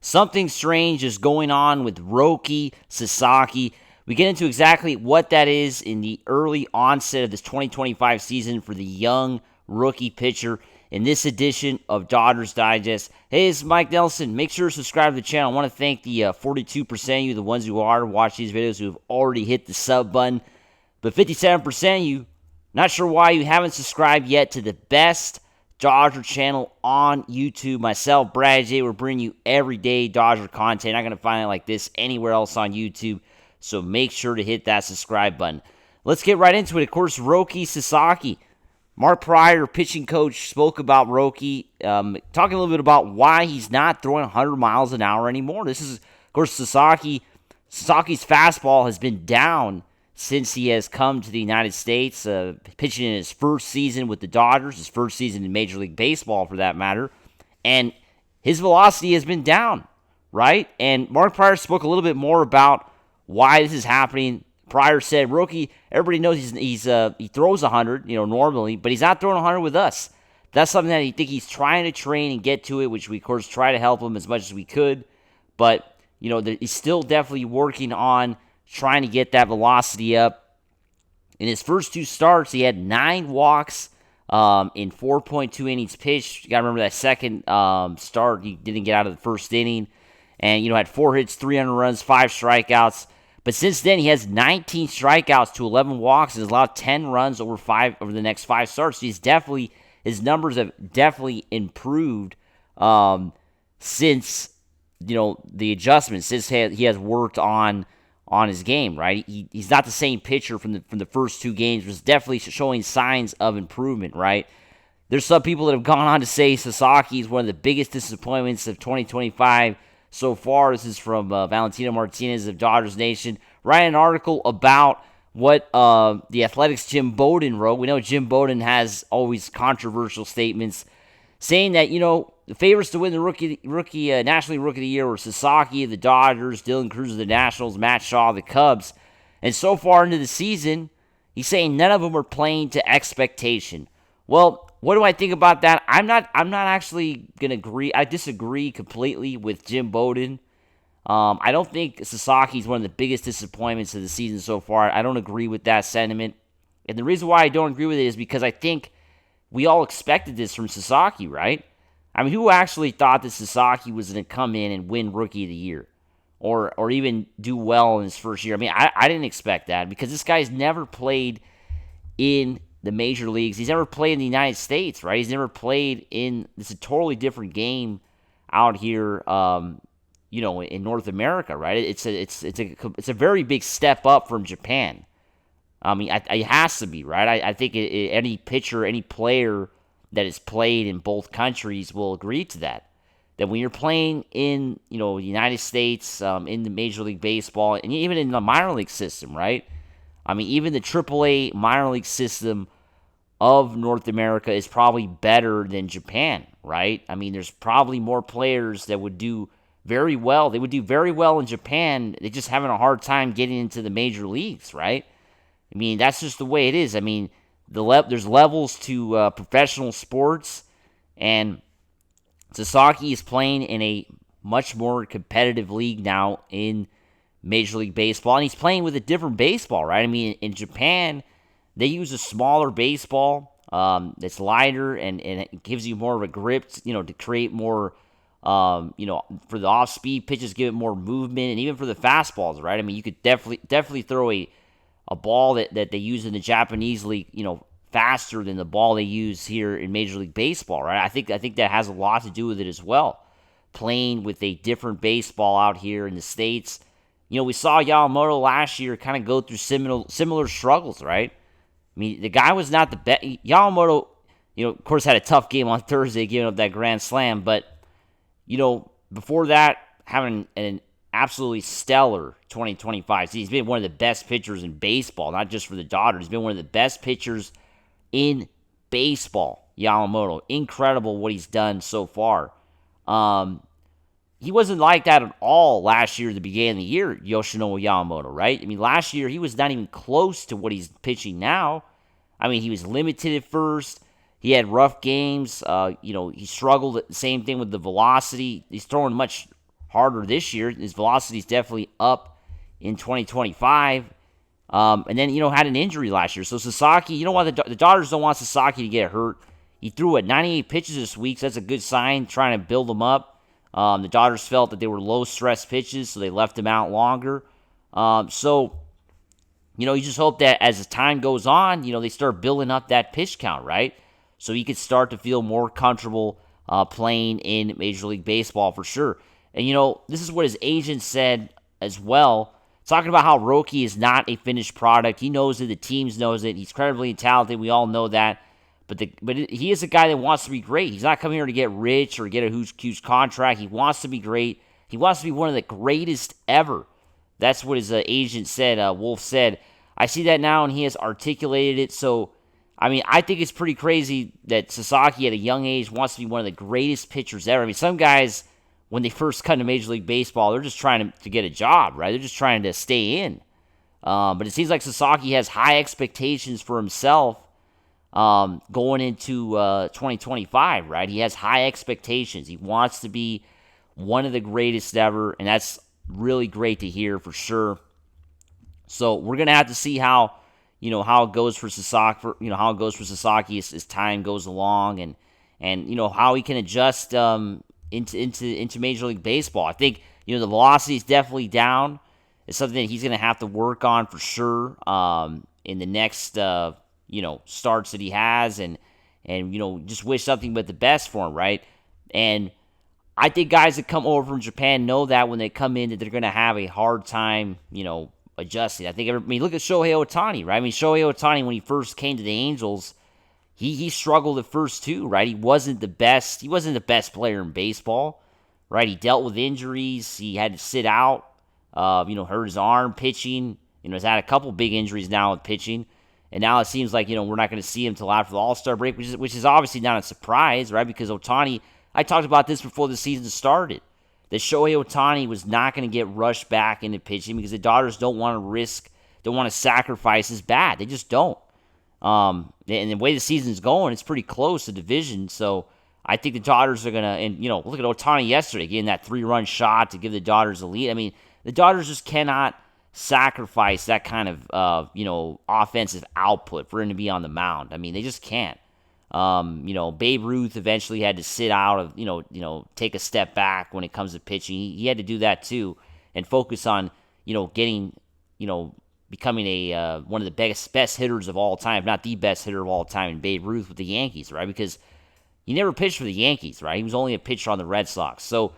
Something strange is going on with Roki Sasaki. We get into exactly what that is in the early onset of this 2025 season for the young rookie pitcher in this edition of Dodgers Digest. Hey, it's Mike Nelson. Make sure to subscribe to the channel. I want to thank the 42% of you, the ones who are watching these videos who have already hit the sub button. But 57% of you, not sure why you haven't subscribed yet to the best Dodger channel on YouTube. Myself, Brad J, we're bringing you everyday Dodger content. You're not going to find it like this anywhere else on YouTube. So make sure to hit that subscribe button. Let's get right into it. Of course, Roki Sasaki. Mark Pryor, pitching coach, spoke about Roki, talking a little bit about why he's not throwing 100 miles an hour anymore. This is, of course, Sasaki's fastball has been down since he has come to the United States, pitching in his first season with the Dodgers, his first season in Major League Baseball for that matter, and his velocity has been down, right? And Mark Pryor spoke a little bit more about why this is happening. Pryor said, Roki, everybody knows he throws 100, normally, but he's not throwing 100 with us. That's something that he's trying to train and get to it, which we, of course, try to help him as much as we could. But, he's still definitely working on trying to get that velocity up. In his first two starts, he had 9 walks in 4.2 innings pitched. You got to remember that second start, he didn't get out of the first inning. And, had 4 hits, 300 runs, 5 strikeouts. But since then, he has 19 strikeouts to 11 walks and has allowed 10 runs over the next 5 starts. So his numbers have definitely improved since, the adjustments, since he has worked on his game, right? He's not the same pitcher from the first 2 games, but it's definitely showing signs of improvement, right? There's some people that have gone on to say Sasaki is one of the biggest disappointments of 2025 so far. This is from Valentino Martinez of Dodgers Nation. Writing an article about what the Athletics' Jim Bowden wrote. We know Jim Bowden has always controversial statements saying that, the favorites to win the National League Rookie of the Year were Sasaki of the Dodgers, Dylan Cruz of the Nationals, Matt Shaw of the Cubs. And so far into the season, he's saying none of them are playing to expectation. Well, what do I think about that? I'm not actually going to agree. I disagree completely with Jim Bowden. I don't think Sasaki is one of the biggest disappointments of the season so far. I don't agree with that sentiment. And the reason why I don't agree with it is because I think we all expected this from Sasaki, right? I mean, who actually thought that Sasaki was going to come in and win Rookie of the Year? Or even do well in his first year? I mean, I didn't expect that because this guy's never played in the major leagues. He's never played in the United States, right? He's never played in, it's a totally different game out here, in North America, right? It's a very big step up from Japan. I mean, it has to be, right? I think any pitcher, any player that has played in both countries will agree to that. That when you're playing in, the United States, in the Major League Baseball, and even in the minor league system, right? I mean, even the AAA minor league system of North America is probably better than Japan, right? I mean, there's probably more players that would do very well. They would do very well in Japan. They're just having a hard time getting into the major leagues, right? I mean, that's just the way it is. I mean, there's levels to professional sports, and Sasaki is playing in a much more competitive league now in Major League Baseball, and he's playing with a different baseball, right? I mean, in Japan, they use a smaller baseball that's lighter and it gives you more of a grip, to create more, for the off-speed pitches, give it more movement, and even for the fastballs, right? I mean, you could definitely throw a ball that they use in the Japanese league, faster than the ball they use here in Major League Baseball, right? I think that has a lot to do with it as well. Playing with a different baseball out here in the States. We saw Yamamoto last year kind of go through similar struggles, right? I mean, the guy was not the best. Yamamoto, of course, had a tough game on Thursday, giving up that grand slam. But, before that, having an absolutely stellar 2025 season. He's been one of the best pitchers in baseball, not just for the Dodgers. He's been one of the best pitchers in baseball, Yamamoto. Incredible what he's done so far. He wasn't like that at all last year at the beginning of the year, Yoshinobu Yamamoto, right? I mean, last year he was not even close to what he's pitching now. I mean, he was limited at first. He had rough games. He struggled at the same thing with the velocity. He's throwing much harder this year. His velocity is definitely up in 2025. And then, had an injury last year. So Sasaki, you know why the Dodgers don't want Sasaki to get hurt. He threw 98 pitches this week, so that's a good sign, trying to build him up. The Dodgers felt that they were low-stress pitches, so they left him out longer. So you just hope that as the time goes on, they start building up that pitch count, right? So he could start to feel more comfortable playing in Major League Baseball for sure. And, this is what his agent said as well, talking about how Roki is not a finished product. He knows it. The teams knows it. He's incredibly talented. We all know that. But he is a guy that wants to be great. He's not coming here to get rich or get a huge contract. He wants to be great. He wants to be one of the greatest ever. That's what his agent said. Wolf said, I see that now, and he has articulated it. So, I think it's pretty crazy that Sasaki at a young age wants to be one of the greatest pitchers ever. Some guys, when they first come to Major League Baseball, they're just trying to get a job, right? They're just trying to stay in. But it seems like Sasaki has high expectations for himself going into 2025, right? He has high expectations. He wants to be one of the greatest ever, and that's really great to hear for sure. So we're gonna have to see how it goes for Sasaki, as time goes along, and how he can adjust into Major League Baseball. I think the velocity is definitely down. It's something that he's gonna have to work on for sure in the next starts that he has, and just wish something but the best for him, right? And I think guys that come over from Japan know that when they come in that they're going to have a hard time, adjusting. Look at Shohei Ohtani, right? Shohei Ohtani, when he first came to the Angels, he struggled at first too, right? He wasn't the best player in baseball, right? He dealt with injuries. He had to sit out, hurt his arm pitching. He's had a couple big injuries now with pitching. And now it seems like, we're not going to see him until after the All-Star break, which is obviously not a surprise, right? Because Ohtani, I talked about this before the season started, that Shohei Ohtani was not going to get rushed back into pitching because the Dodgers don't want to sacrifice his bat. They just don't. And the way the season's going, it's pretty close, the division. So I think the Dodgers are going to, and, look at Ohtani yesterday, getting that 3-run shot to give the Dodgers a lead. The Dodgers just cannot sacrifice that kind of, offensive output for him to be on the mound. They just can't. Babe Ruth eventually had to sit out of, take a step back when it comes to pitching. He had to do that too and focus on, getting, becoming one of the best hitters of all time, if not the best hitter of all time in Babe Ruth with the Yankees, right? Because he never pitched for the Yankees, right? He was only a pitcher on the Red Sox. So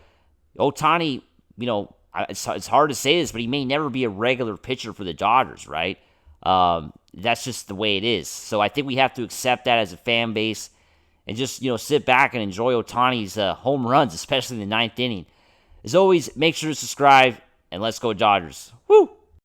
Ohtani, it's hard to say this, but he may never be a regular pitcher for the Dodgers, right? That's just the way it is. So I think we have to accept that as a fan base and just, sit back and enjoy Ohtani's home runs, especially in the ninth inning. As always, make sure to subscribe, and let's go Dodgers. Woo!